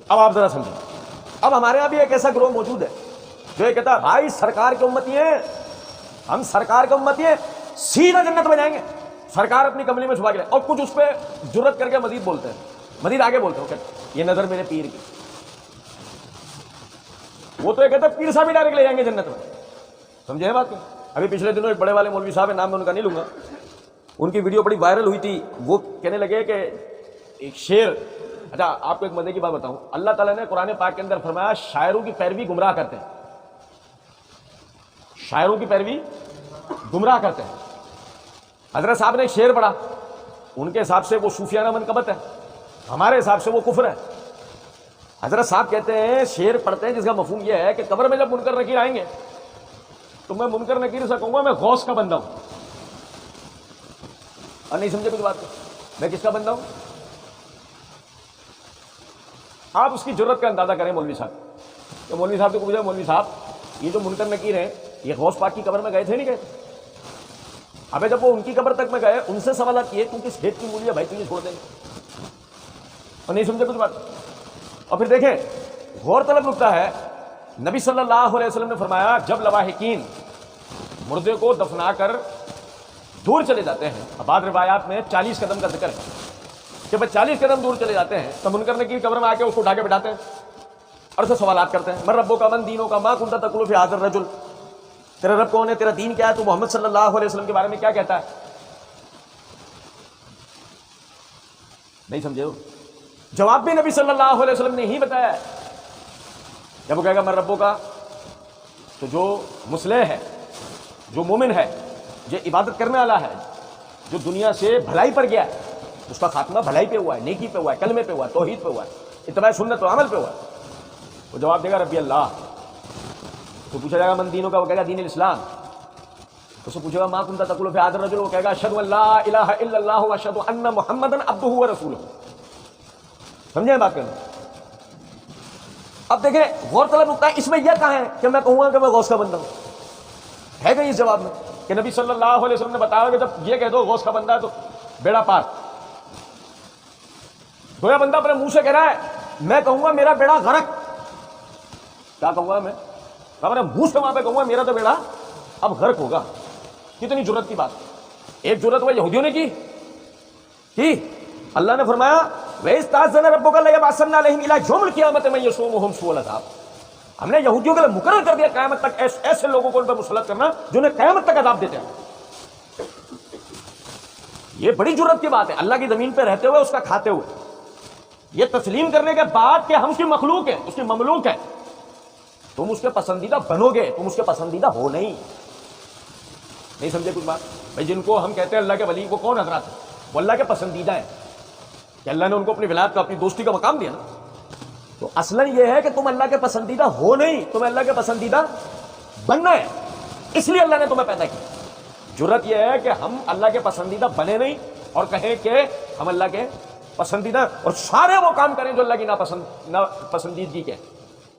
اب آپ ذرا سمجھیں، اب ہمارے یہاں بھی ایک ایسا گروہ موجود ہے جو یہ کہتا ہے بھائی سرکار کے امتی ہیں، ہم سرکار کے امتی ہیں، سیدھا جنت میں جائیں گے، سرکار اپنی کملی میں چھپا کے، اور کچھ اس پہ جرت کر کے مزید بولتے ہیں، مزید آگے بولتے ہیں، کہتے یہ نظر میرے پیر کی، وہ تو یہ کہتے ہیں پیر صاحب ہی ڈائریکٹ لے جائیں گے جنت میں. سمجھے بات کو؟ ابھی پچھلے دنوں ایک بڑے والے مولوی صاحب ہیں، نام میں ان کا نہیں لوں گا، ان کی ویڈیو بڑی وائرل ہوئی تھی، وہ کہنے لگے کہ ایک شعر. اچھا آپ کو ایک مزے کی بات بتاؤں، اللہ تعالیٰ نے قرآن پاک کے اندر فرمایا شاعروں کی پیروی گمراہ کرتے ہیں، شاعروں کی پیروی گمراہ کرتے ہیں. حضرت صاحب نے ایک شعر پڑھا، ان کے حساب سے وہ صوفیانہ منقبت ہے، ہمارے حساب سے وہ کفر ہے. حضرت صاحب کہتے ہیں شعر پڑھتے ہیں جس کا مفہوم یہ ہے کہ قبر میں جب منکر نکیر آئیں گے تو میں منکر نکیر سے کہوں گا میں غوث کا بندہ ہوں. اور نہیں سمجھے کچھ بات کو؟ میں کس کا بندہ ہوں؟ آپ اس کی جرت کا اندازہ کریں مولوی صاحب. تو مولوی صاحب کو پوچھا مولوی صاحب یہ جو منکر نکیر ہیں یہ غوث پاک کی قبر میں گئے تھے نہیں گئے تھے؟ ابے جب وہ ان کی قبر تک میں گئے ان سے سوالات کیے تم کس کھیت کی مولی ہے بھائی تجھے چھوڑ دیں گے؟ اور نہیں سمجھے کچھ بات. اور پھر دیکھیں غور طلب نکتہ ہے، نبی صلی اللہ علیہ وسلم نے فرمایا جب لواحقین مردے کو دفنا کر دور چلے جاتے ہیں، بعض روایات میں 40 قدم کا ذکر ہے کہ بھائی 40 قدم دور چلے جاتے ہیں تو منکر نکیر قبر میں آ کے اس کو اٹھا کے بٹھاتے ہیں اور اسے سوالات کرتے ہیں، من ربو کا من دینوں کا ما کنت تقول فی ھذا الرجل، تیرا رب کون ہے، تیرا دین کیا ہے، تو محمد صلی اللہ علیہ وسلم کے بارے میں کیا کہتا ہے؟ نہیں سمجھے ہو؟ جواب بھی نبی صلی اللہ علیہ وسلم نے ہی بتایا ہے. جب وہ کہے گا من ربو کا، تو جو مصلح ہے، جو مومن ہے، جو عبادت کرنے والا ہے، جو دنیا سے بھلائی پر گیا ہے اس کا خاتمہ بھلائی پہ ہوا ہے، نیکی پہ ہوا ہے، کلمے پہ ہوا ہے، توحید پہ ہوا ہے، اتباع سنت و عمل پہ ہوا ہے. وہ جواب دے گا ربی اللہ. تو پوچھا جائے گا من دینوں کا، وہ کہے گا دین الاسلام. اس سے پوچھے گا ما کنت تقول فی ھذا الرجل، وہ کہے گا اشہد ان لا الہ الا اللہ واشہد ان محمدا عبدہ ورسولہ. سمجھے بات کرنا؟ اب دیکھیں غور طلب نکتہ ہے، اس میں یہ کہاں ہے کہ میں کہوں گا کہ میں غوث کا بندہ ہوں؟ ہے کہ اس جواب میں کہ نبی صلی اللہ علیہ وسلم نے بتایا کہ جب یہ کہہ دو غوث کا بندہ ہے تو بیڑا پار. گویا بندہ اپنے منہ سے کہہ رہا ہے میں کہوں گا میرا بیڑا غرق. کیا کہوں گا میں اپنے منہ سے وہاں پہ کہوں گا میرا تو بیڑا اب غرق ہوگا. کتنی جرت کی بات. ایک جرت وہ یہودیوں نے کی. اللہ نے فرمایا وَإِذْ رَبُّكَ لَيَبْعَثَنَّ عَلَيْهِمْ إِلَىٰ يَوْمِ الْقِيَامَةِ مَن يَسُومُهُمْ سُوءَ الْعَذَابِ. ہم نے یہودیوں کے لیے مقرر کر دیا قیامت تک ایسے لوگوں کو ان پہ مسلط کرنا جنہیں قیامت تک عذاب دیتے ہیں. یہ بڑی جرت کی بات ہے اللہ کی زمین پہ رہتے ہوئے اس کا کھاتے ہوئے یہ تسلیم کرنے کے بعد کہ ہم اس کی مخلوق ہیں، اس کی مملوک ہیں. تم اس کے پسندیدہ بنو گے، تم اس کے پسندیدہ ہو نہیں. نہیں سمجھے کچھ بات؟ بھائی جن کو ہم کہتے ہیں اللہ کے ولی، وہ کون حضرات ہیں؟ وہ اللہ کے پسندیدہ ہیں کہ اللہ نے ان کو اپنی ولایت کا، اپنی دوستی کا مقام دیا نا. تو اصلاً یہ ہے کہ تم اللہ کے پسندیدہ ہو نہیں، تمہیں اللہ کے پسندیدہ بننا ہے. اس لیے اللہ نے تمہیں پیدا کیا. جرت یہ ہے کہ ہم اللہ کے پسندیدہ بنے نہیں اور کہیں کہ ہم اللہ کے پسندیدہ، اور سارے وہ کام کریں جو اللہ کی ناپسندیدگی کے.